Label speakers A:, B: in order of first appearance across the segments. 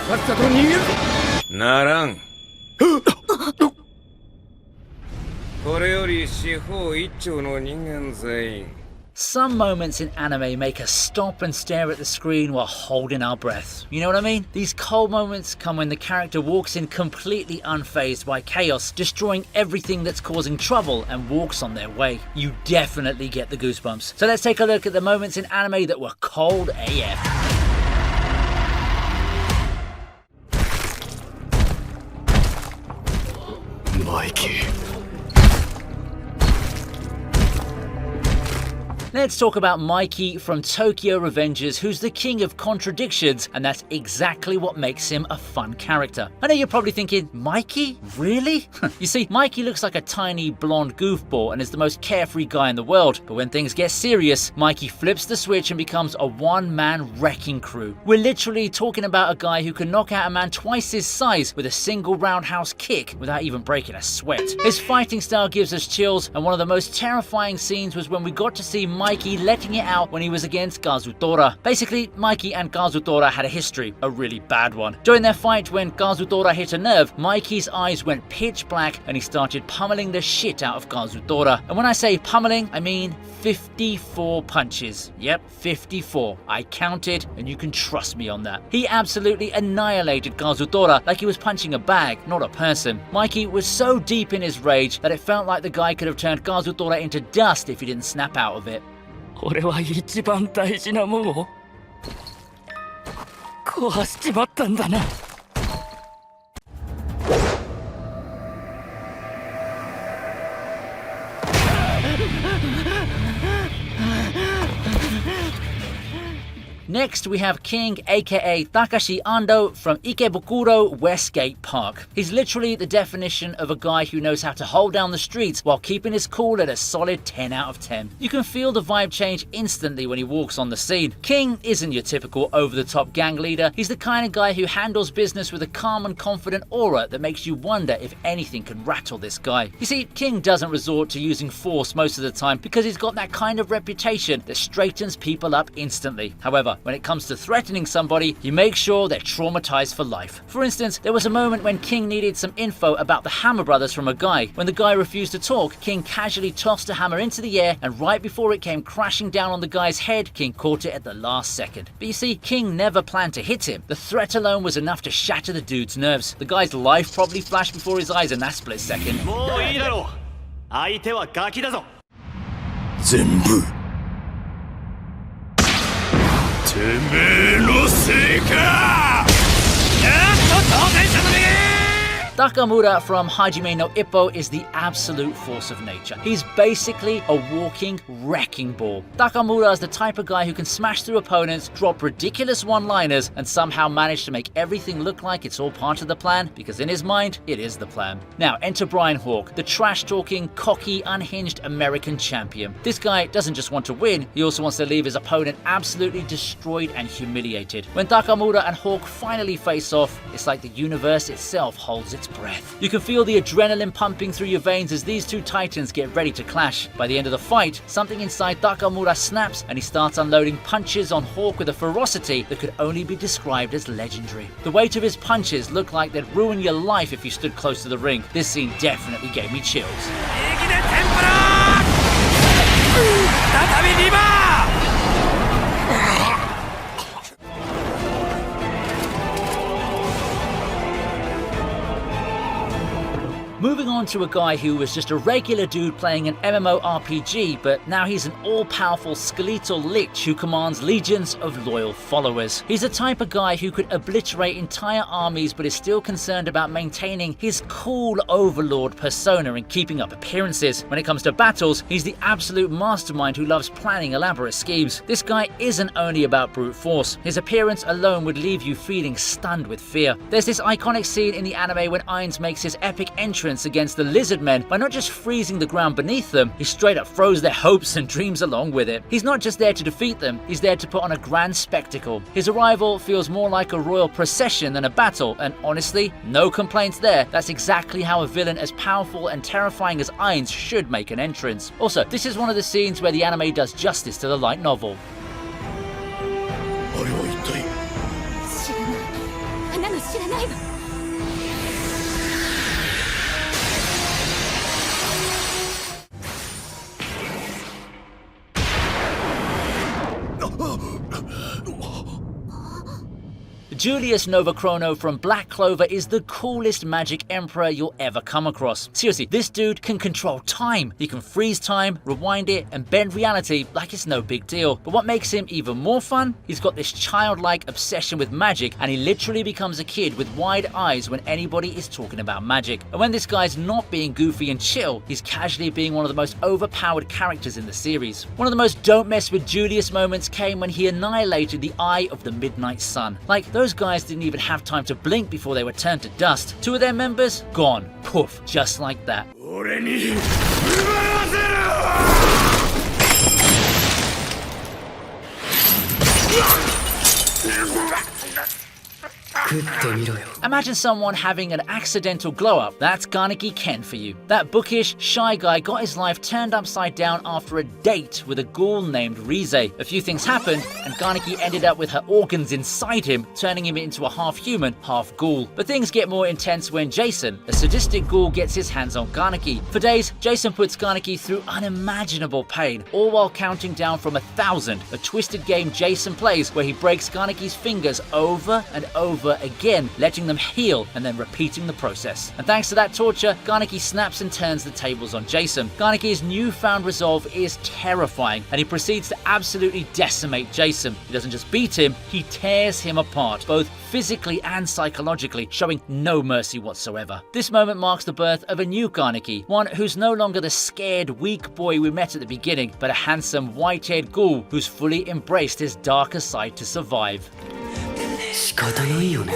A: さっさと逃げる。ならん。これより四方一丁の人間全員。
B: Some moments in anime make us stop and stare at the screen while holding our breath. You know what I mean? These cold moments come when the character walks in completely unfazed by chaos, destroying everything that's causing trouble and walks on their way. You definitely get the goosebumps. So let's take a look at the moments in anime that were cold AF.
C: Mikey.
B: Let's talk about Mikey from Tokyo Revengers, who's the king of contradictions, and that's exactly what makes him a fun character. I know you're probably thinking, Mikey? Really? You see, Mikey looks like a tiny blonde goofball and is the most carefree guy in the world, but when things get serious, Mikey flips the switch and becomes a one-man wrecking crew. We're literally talking about a guy who can knock out a man twice his size with a single roundhouse kick without even breaking a sweat. His fighting style gives us chills, and one of the most terrifying scenes was when we got to see Mikey letting it out when he was against Kazutora. Basically, Mikey and Kazutora had a history, a really bad one. During their fight, when Kazutora hit a nerve, Mikey's eyes went pitch black and he started pummeling the shit out of Kazutora. And when I say pummeling, I mean 54 punches. Yep, 54. I counted, and you can trust me on that. He absolutely annihilated Kazutora like he was punching a bag, not a person. Mikey was so deep in his rage that it felt like the guy could have turned Kazutora into dust if he didn't snap out of it.
D: 俺は一番大事なものを壊しちまったんだな。
B: Next, we have King, aka Takashi Ando from Ikebukuro Westgate Park. He's literally the definition of a guy who knows how to hold down the streets while keeping his cool at a solid 10 out of 10. You can feel the vibe change instantly when he walks on the scene. King isn't your typical over-the-top gang leader. He's the kind of guy who handles business with a calm and confident aura that makes you wonder if anything can rattle this guy. You see, King doesn't resort to using force most of the time because he's got that kind of reputation that straightens people up instantly. However, when it comes to threatening somebody, he makes sure they're traumatized for life. For instance, there was a moment when King needed some info about the Hammer brothers from a guy. When the guy refused to talk, King casually tossed a hammer into the air, and right before it came crashing down on the guy's head, King caught it at the last second. But you see, King never planned to hit him. The threat alone was enough to shatter the dude's nerves. The guy's life probably flashed before his eyes in that split second.
C: もういいだろう。相手はガキだぞ。
A: 全部てめえのせいか。やっと当選者のね。
B: Takamura from Hajime no Ippo is the absolute force of nature. He's basically a walking wrecking ball. Takamura is the type of guy who can smash through opponents, drop ridiculous one-liners, and somehow manage to make everything look like it's all part of the plan, because in his mind, it is the plan. Now, enter Brian Hawk, the trash-talking, cocky, unhinged American champion. This guy doesn't just want to win, he also wants to leave his opponent absolutely destroyed and humiliated. When Takamura and Hawk finally face off, it's like the universe itself holds its breath. You can feel the adrenaline pumping through your veins as these two titans get ready to clash. By the end of the fight, something inside Takamura snaps and he starts unloading punches on Hawk with a ferocity that could only be described as legendary. The weight of his punches look like they'd ruin your life if you stood close to the ring. This scene definitely gave me chills. Moving on to a guy who was just a regular dude playing an MMORPG, but now he's an all-powerful skeletal lich who commands legions of loyal followers. He's the type of guy who could obliterate entire armies but is still concerned about maintaining his cool overlord persona and keeping up appearances. When it comes to battles, he's the absolute mastermind who loves planning elaborate schemes. This guy isn't only about brute force. His appearance alone would leave you feeling stunned with fear. There's this iconic scene in the anime when Ainz makes his epic entrance against the lizard men by not just freezing the ground beneath them, he straight up froze their hopes and dreams along with it. He's not just there to defeat them, he's there to put on a grand spectacle. His arrival feels more like a royal procession than a battle, and honestly, no complaints there. That's exactly how a villain as powerful and terrifying as Ainz should make an entrance. Also, this is one of the scenes where the anime does justice to the light novel.
E: 知らない。あなもしれないわ。
B: Julius Novachrono from Black Clover is the coolest magic emperor you'll ever come across. Seriously, this dude can control time. He can freeze time, rewind it, and bend reality like it's no big deal. But what makes him even more fun? He's got this childlike obsession with magic, and he literally becomes a kid with wide eyes when anybody is talking about magic. And when this guy's not being goofy and chill, he's casually being one of the most overpowered characters in the series. One of the most don't mess with Julius moments came when he annihilated the Eye of the Midnight Sun. Like, those guys didn't even have time to blink before they were turned to dust. 2 of their members, gone. Poof, just like that.
A: 俺に奪わせろ
B: Imagine someone having an accidental glow-up. That's Garneki Ken for you. That bookish, shy guy got his life turned upside down after a date with a ghoul named Rize. A few things happened, and Garneki ended up with her organs inside him, turning him into a half-human, half-ghoul. But things get more intense when Jason, a sadistic ghoul, gets his hands on Garneki. For days, Jason puts Garneki through unimaginable pain, all while counting down from 1,000, a twisted game Jason plays where he breaks Garneki's fingers over and over again, letting them heal and then repeating the process. And thanks to that torture, Garneki snaps and turns the tables on Jason. Garneki's newfound resolve is terrifying, and he proceeds to absolutely decimate Jason. He doesn't just beat him, he tears him apart, both physically and psychologically, showing no mercy whatsoever. This moment marks the birth of a new Garneki, one who's no longer the scared, weak boy we met at the beginning, but a handsome, white-haired ghoul who's fully embraced his darker side to survive.
C: 仕方ないよね。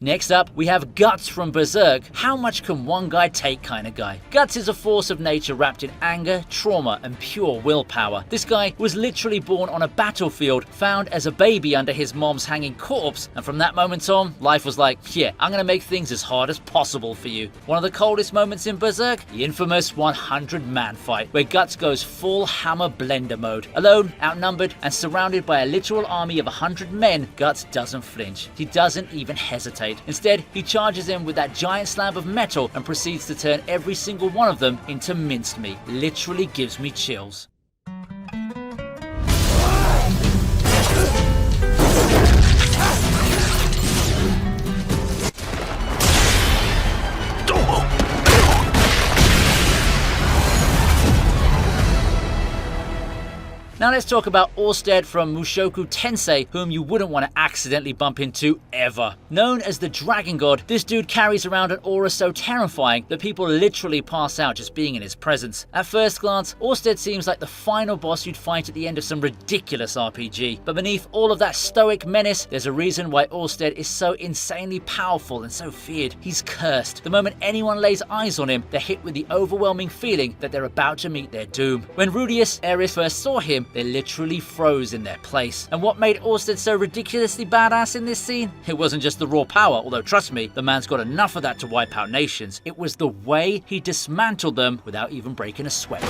B: Next up, we have Guts from Berserk. How much can one guy take kind of guy? Guts is a force of nature wrapped in anger, trauma, and pure willpower. This guy was literally born on a battlefield, found as a baby under his mom's hanging corpse, and from that moment on, life was like, yeah, I'm gonna make things as hard as possible for you. One of the coldest moments in Berserk, the infamous 100-man fight, where Guts goes full hammer blender mode. Alone, outnumbered, and surrounded by a literal army of 100 men, Guts doesn't flinch. He doesn't even hesitate. Instead, he charges in with that giant slab of metal and proceeds to turn every single one of them into minced meat. Literally gives me chills. Now let's talk about Orsted from Mushoku Tensei, whom you wouldn't want to accidentally bump into ever. Known as the Dragon God, this dude carries around an aura so terrifying that people literally pass out just being in his presence. At first glance, Orsted seems like the final boss you'd fight at the end of some ridiculous RPG. But beneath all of that stoic menace, there's a reason why Orsted is so insanely powerful and so feared. He's cursed. The moment anyone lays eyes on him, they're hit with the overwhelming feeling that they're about to meet their doom. When Rudius, Ares, first saw him, they literally froze in their place. And what made Orsted so ridiculously badass in this scene? It wasn't just the raw power, although trust me, the man's got enough of that to wipe out nations. It was the way he dismantled them without even breaking a sweat.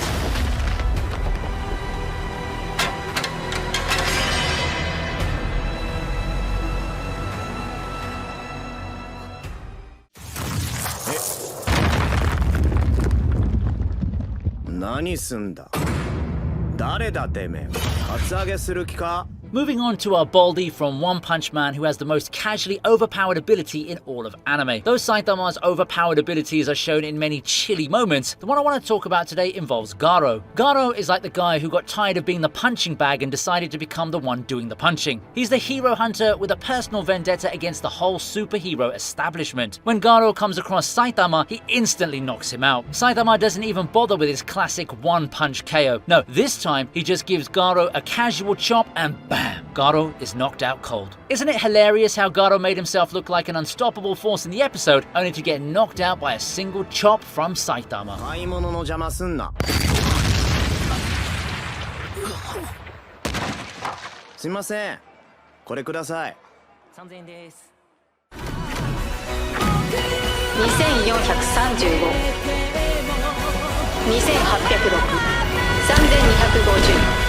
B: Moving on to our Baldy from One Punch Man, who has the most casually overpowered ability in all of anime. Though Saitama's overpowered abilities are shown in many chilly moments, the one I want to talk about today involves Garo. Garo is like the guy who got tired of being the punching bag and decided to become the one doing the punching. He's the hero hunter with a personal vendetta against the whole superhero establishment. When Garo comes across Saitama, he instantly knocks him out. Saitama doesn't even bother with his classic one-punch KO. No, this time he just gives Garo a casual chop and bam! Garo is knocked out cold. Isn't it hilarious how Garo made himself look like an unstoppable force in the episode, only to get knocked out by a single chop from Saitama?
C: 買い物の邪魔すんな。すいません。これください。
D: 3000円です。
E: 2435、2806、3250。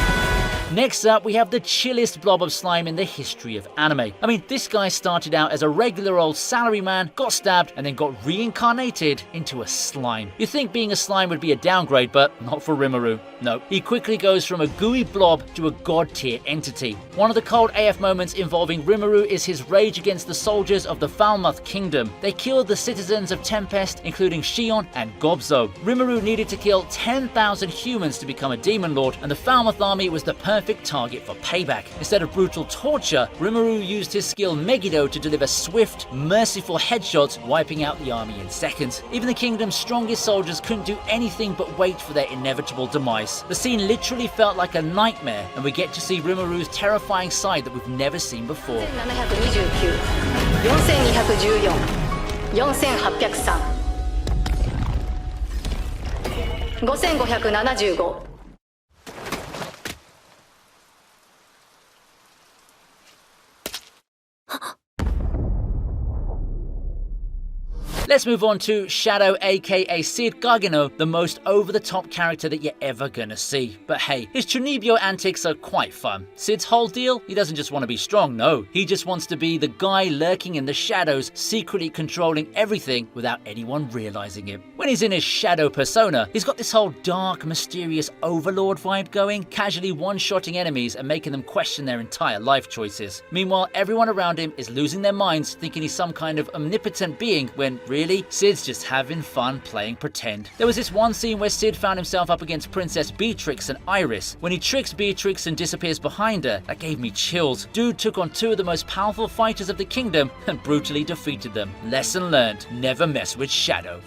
B: Next up, we have the chillest blob of slime in the history of anime. I mean, this guy started out as a regular old salaryman, got stabbed, and then got reincarnated into a slime. You'd think being a slime would be a downgrade, but not for Rimuru. No, he quickly goes from a gooey blob to a god-tier entity. One of the cold AF moments involving Rimuru is his rage against the soldiers of the Falmouth Kingdom. They killed the citizens of Tempest, including Shion and Gobzo. Rimuru needed to kill 10,000 humans to become a demon lord, and the Falmouth army was the perfect target for payback. Instead of brutal torture, Rimuru used his skill Megiddo to deliver swift, merciful headshots, wiping out the army in seconds. Even the kingdom's strongest soldiers couldn't do anything but wait for their inevitable demise. The scene literally felt like a nightmare, and we get to see Rimuru's terrifying side that we've never seen before.
E: 4729、4214、4803、5575。Let's
B: move on to Shadow aka Sid Gageno, the most over-the-top character that you're ever gonna see. But hey, his Chunibyo antics are quite fun. Sid's whole deal? He doesn't just want to be strong, no. He just wants to be the guy lurking in the shadows, secretly controlling everything without anyone realizing it. When he's in his shadow persona, he's got this whole dark, mysterious overlord vibe going, casually one-shotting enemies and making them question their entire life choices. Meanwhile, everyone around him is losing their minds, thinking he's some kind of omnipotent being when really, Sid's just having fun playing pretend. There was this one scene where Sid found himself up against Princess Beatrix and Iris. When he tricks Beatrix and disappears behind her, that gave me chills. Dude took on two of the most powerful fighters of the kingdom and brutally defeated them. Lesson learned, never mess with Shadow.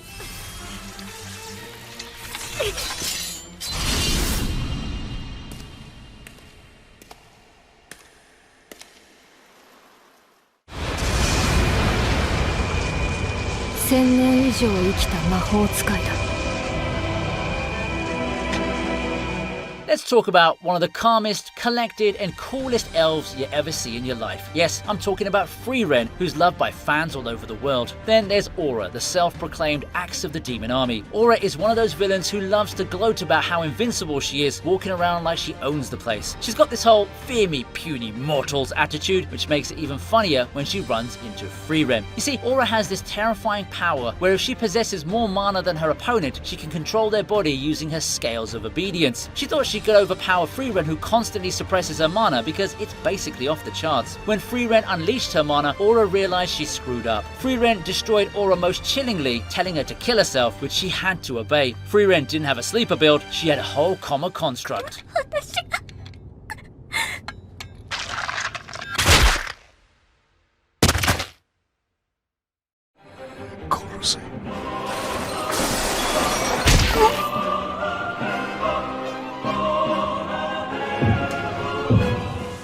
B: Let's talk about one of the calmest, collected, and coolest elves you ever see in your life. Yes, I'm talking about Frieren, who's loved by fans all over the world. Then there's Aura, the self-proclaimed axe of the demon army. Aura is one of those villains who loves to gloat about how invincible she is, walking around like she owns the place. She's got this whole "fear me, puny mortals" attitude, which makes it even funnier when she runs into Frieren. You see, Aura has this terrifying power where if she possesses more mana than her opponent, she can control their body using her scales of obedience. She thought she could overpower Frieren, who constantly suppresses her mana because it's basically off the charts. When Frieren unleashed her mana, Aura realized she screwed up. Frieren destroyed Aura most chillingly, telling her to kill herself, which she had to obey. Frieren didn't have a sleeper build, she had a whole comma construct.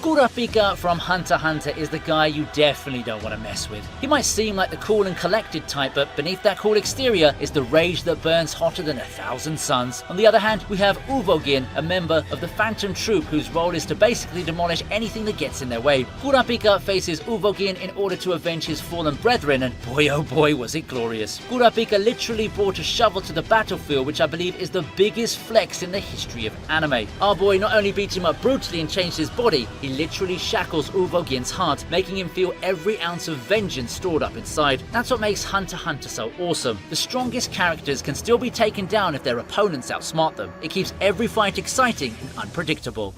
B: Kurapika from Hunter x Hunter is the guy you definitely don't want to mess with. He might seem like the cool and collected type, but beneath that cool exterior is the rage that burns hotter than 1,000 suns. On the other hand, we have Uvogin, a member of the Phantom Troop whose role is to basically demolish anything that gets in their way. Kurapika faces Uvogin in order to avenge his fallen brethren, and boy oh boy was it glorious. Kurapika literally brought a shovel to the battlefield, which I believe is the biggest flex in the history of anime. Our boy not only beat him up brutally and changed his body, he literally shackles Uvogin's heart, making him feel every ounce of vengeance stored up inside. That's what makes Hunter x Hunter so awesome. The strongest characters can still be taken down if their opponents outsmart them. It keeps every fight exciting and unpredictable.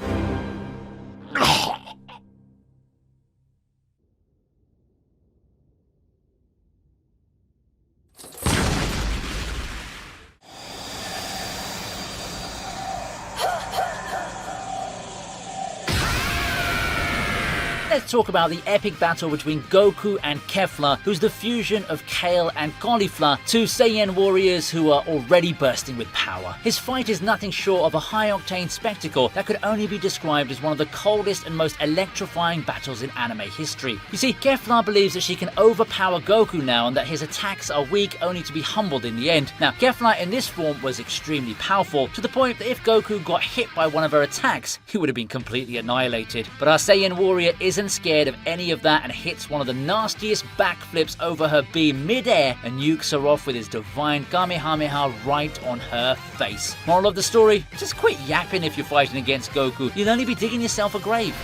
B: Let's talk about the epic battle between Goku and Kefla, who's the fusion of kale and cauliflower, two Saiyan warriors who are already bursting with power. His fight is nothing short of a high-octane spectacle that could only be described as one of the coldest and most electrifying battles in anime history. You see, Kefla believes that she can overpower Goku now and that his attacks are weak only to be humbled in the end. Now, Kefla in this form was extremely powerful, to the point that if Goku got hit by one of her attacks, he would have been completely annihilated. But our Saiyan warrior isn't isn't scared of any of that and hits one of the nastiest backflips over her beam mid-air and nukes her off with his divine Kamehameha right on her face. Moral of the story, just quit yapping if you're fighting against Goku. You'll only be digging yourself a grave.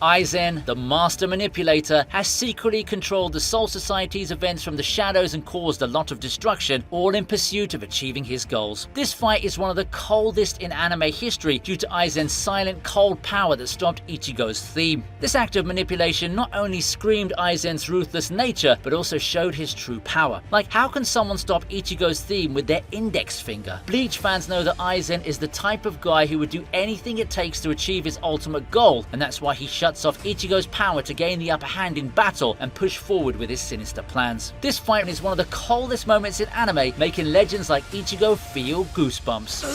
B: Aizen, the master manipulator, has secretly controlled the Soul Society's events from the shadows and caused a lot of destruction, all in pursuit of achieving his goals. This fight is one of the coldest in anime history due to Aizen's silent cold power that stopped Ichigo's theme. This act of manipulation not only screamed Aizen's ruthless nature, but also showed his true power. Like, how can someone stop Ichigo's theme with their index finger? Bleach fans know that Aizen is the type of guy who would do anything it takes to achieve his ultimate goal, and that's why he shuts off Ichigo's power to gain the upper hand in battle and push forward with his sinister plans. This fight is one of the coldest moments in anime, making legends like Ichigo feel goosebumps.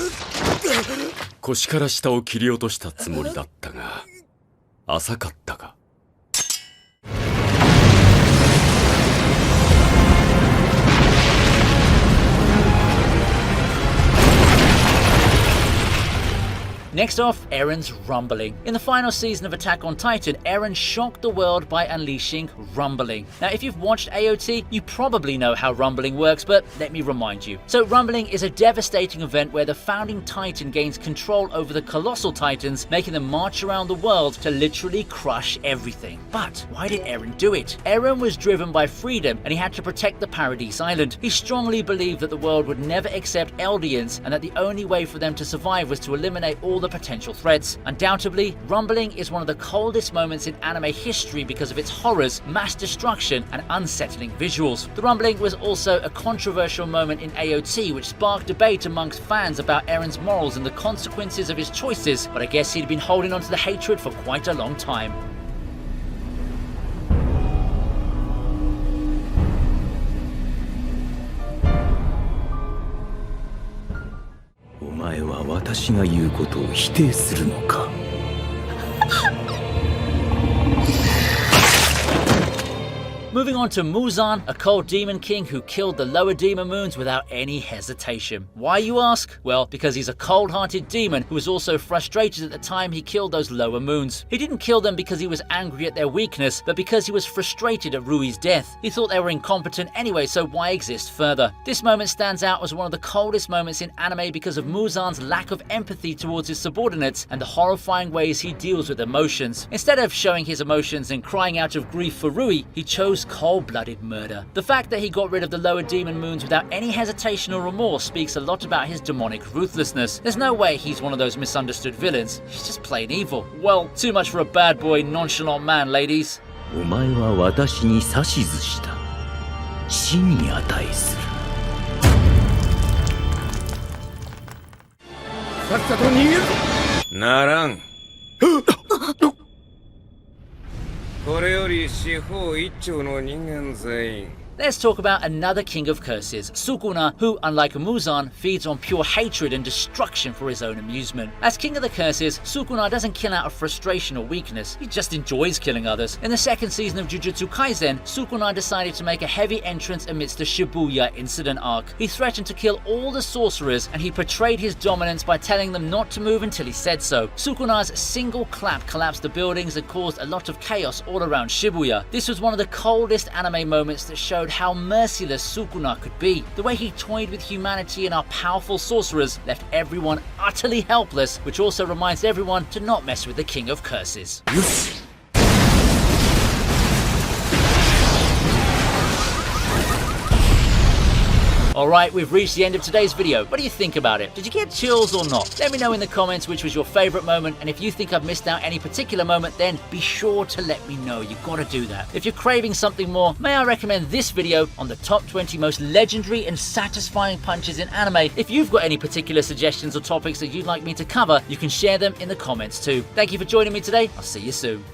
F: 腰から下を切り落としたつもりだったが、浅かったか。
B: Next off, Eren's rumbling. In the final season of Attack on Titan, Eren shocked the world by unleashing rumbling. Now, if you've watched AOT, you probably know how rumbling works, but let me remind you. So rumbling is a devastating event where the founding Titan gains control over the colossal Titans, making them march around the world to literally crush everything. But why did Eren do it? Eren was driven by freedom and he had to protect the Paradise Island. He strongly believed that the world would never accept Eldians and that the only way for them to survive was to eliminate all the potential threats. Undoubtedly, rumbling is one of the coldest moments in anime history because of its horrors, mass destruction, and unsettling visuals. The rumbling was also a controversial moment in AOT, which sparked debate amongst fans about Eren's morals and the consequences of his choices, but I guess he'd been holding on to the hatred for quite a long time. Moving on to Muzan, a cold demon king who killed the lower demon moons without any hesitation. Why, you ask? Well, because he's a cold-hearted demon who was also frustrated at the time he killed those lower moons. He didn't kill them because he was angry at their weakness, but because he was frustrated at Rui's death. He thought they were incompetent anyway, so why exist further? This moment stands out as one of the coldest moments in anime because of Muzan's lack of empathy towards his subordinates and the horrifying ways he deals with emotions. Instead of showing his emotions and crying out of grief for Rui, he chose cold-blooded murder. The fact that he got rid of the lower demon moons without any hesitation or remorse speaks a lot about his demonic ruthlessness. There's no way he's one of those misunderstood villains. He's just plain evil. Well, too much for a bad boy, nonchalant man, ladies.
C: お前は私に指図した。死に値する。さっさと逃げるぞ。
A: ならん。これより四方一丁の人間全員
B: Let's talk about another king of curses, Sukuna, who, unlike Muzan, feeds on pure hatred and destruction for his own amusement. As king of the curses, Sukuna doesn't kill out of frustration or weakness, he just enjoys killing others. In the second season of Jujutsu Kaisen, Sukuna decided to make a heavy entrance amidst the Shibuya incident arc. He threatened to kill all the sorcerers, and he portrayed his dominance by telling them not to move until he said so. Sukuna's single clap collapsed the buildings and caused a lot of chaos all around Shibuya. This was one of the coldest anime moments that showed how merciless Sukuna could be. The way he toyed with humanity and our powerful sorcerers left everyone utterly helpless, which also reminds everyone to not mess with the king of curses. Alright, we've reached the end of today's video. What do you think about it? Did you get chills or not? Let me know in the comments which was your favourite moment, and if you think I've missed out any particular moment, then be sure to let me know. You've got to do that. If you're craving something more, may I recommend this video on the top 20 most legendary and satisfying punches in anime. If you've got any particular suggestions or topics that you'd like me to cover, you can share them in the comments too. Thank you for joining me today. I'll see you soon.